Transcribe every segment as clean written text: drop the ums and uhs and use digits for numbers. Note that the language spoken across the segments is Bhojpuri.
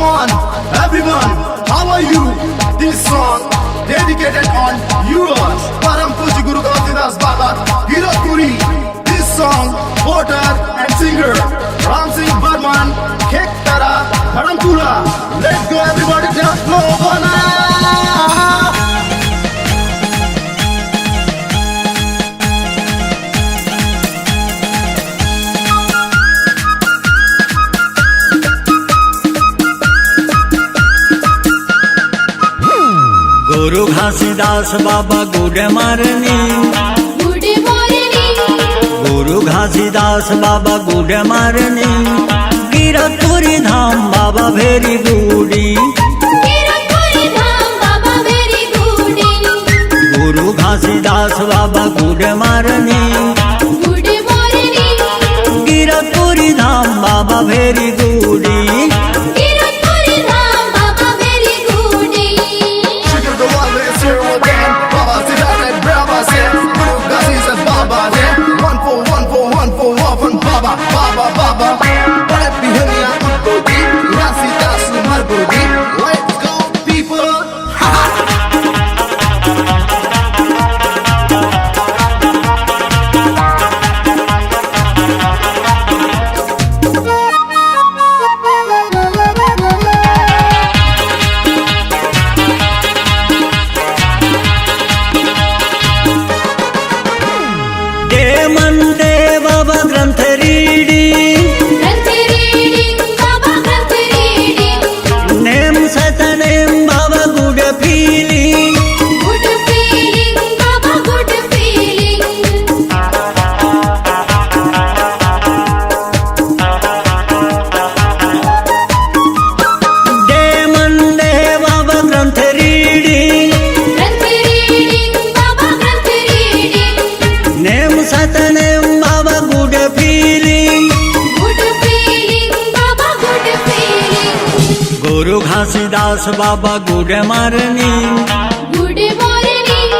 Come on, everyone, how are you? This song dedicated on yours. Param Puji Guru Gausidas Baba, Hirakuri. This song, voter and singer Ram Singh Burman, Khektara, Dharampura. Let's go, everybody, dance floor, Bana. Guru Ghasidas Baba good morning, good morning, Guru Ghasidas Baba good morning, Kiratpuri Dham Baba very goody, Kiratpuri Dham Baba very Gudi, Guru Ghasidas Baba good morning, good morning, Kiratpuri Dham Baba very goody, Kiratpuri Dham Baba very goody. Sugar the one is here again. Baba Siddharth and Brahma said, Guru Ghazi said Baba there. One for one, Baba, Baba, Baba. Bharat Bihaniya Utkoti, Rasi Dasu Margodi. Let's go, people. Day Monday बाबा ग्रंथ रीडिंग, ग्रंथ रीडिंग बाबा ग्रंथ रीडिंग, नेम सतनेम बाबा गुड फीलिंग, गुड फीलिंग बाबा गुड फीलिंग. डे मंडे बाबा ग्रंथ रीडिंग, ग्रंथ रीडिंग बाबा ग्रंथ रीडिंग, नेम सतनेम बाबा गुड फीलिंग, गुड फीलिंग बाबा good feeling. Guru Ghasidas Baba good morning, good morning,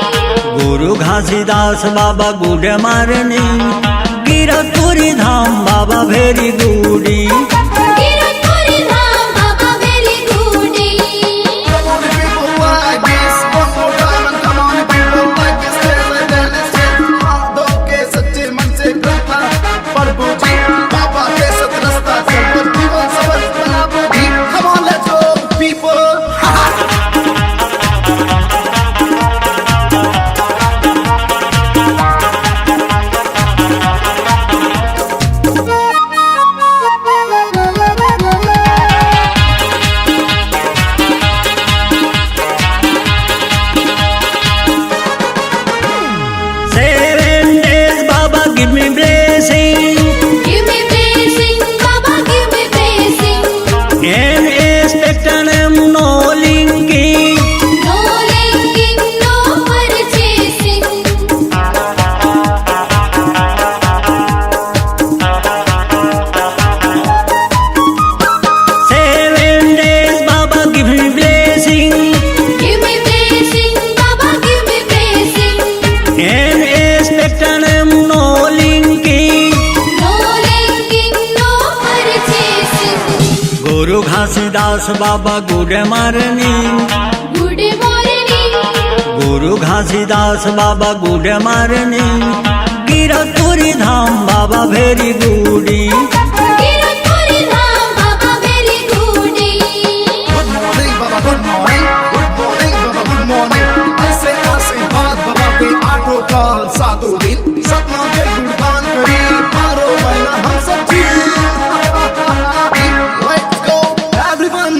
Guru Ghasidas Baba good morning, Kiratpuri Dham Baba very goody, Kiratpuri Dham Baba very goody. Come on, people like this. One more time and come on, people like this. Let's tell. हम दो के सच्चे मन से करता प्रभु जी. बाबा के सत रास्ता सब जीवन सफल बना बुद्धि. Come on, let's go, people. Seven days Baba give me blessing, Give me blessing, Baba, give me blessing. and expect no linking, No linking, no purchasing. seven days Baba give me blessing, Give me blessing, Baba, give me blessing. and expect no linking, No linking, no purchasing. Guru Ghasidas Baba good morning, Good morning, Guru Ghasidas Baba good morning, Kiratpuri Dham Baba very goody, Kiratpuri Dham Baba very Gudi. Good morning, Baba. Good morning. Good morning, Baba. Good morning. ऐसे बात बाबा पे आठों काल सातों दिन सपनों के गुणगान करी मारो महीना हम सब जी. Let's go, everyone.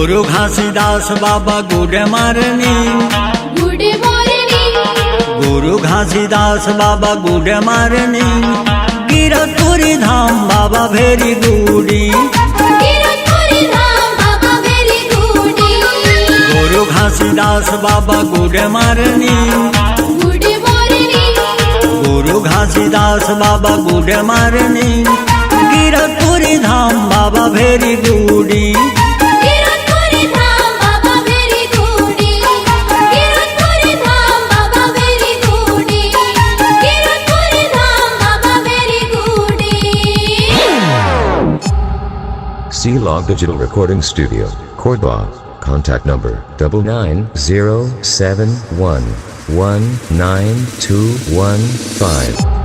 Guru Ghasidas Baba good morning good morning Guru Ghasidas Baba good morning गिरतपुरी धाम बाबा भेरी गुडी गिरतपुरी धाम बाबा वेरी गुडी Guru Ghasidas Baba good morning good morning गुरु घासीदास बाबा गुड मॉर्निंग गिरतपुरी धाम बाबा भेरी गुडी गिरतपुरी धाम बाबा वेरी गुडी गिरतपुरी धाम बाबा वेरी गुडी गिरतपुरी धाम बाबा वेरी गुडी C-Log Digital Recording Studio, Cordoba. Contact number 9907119215.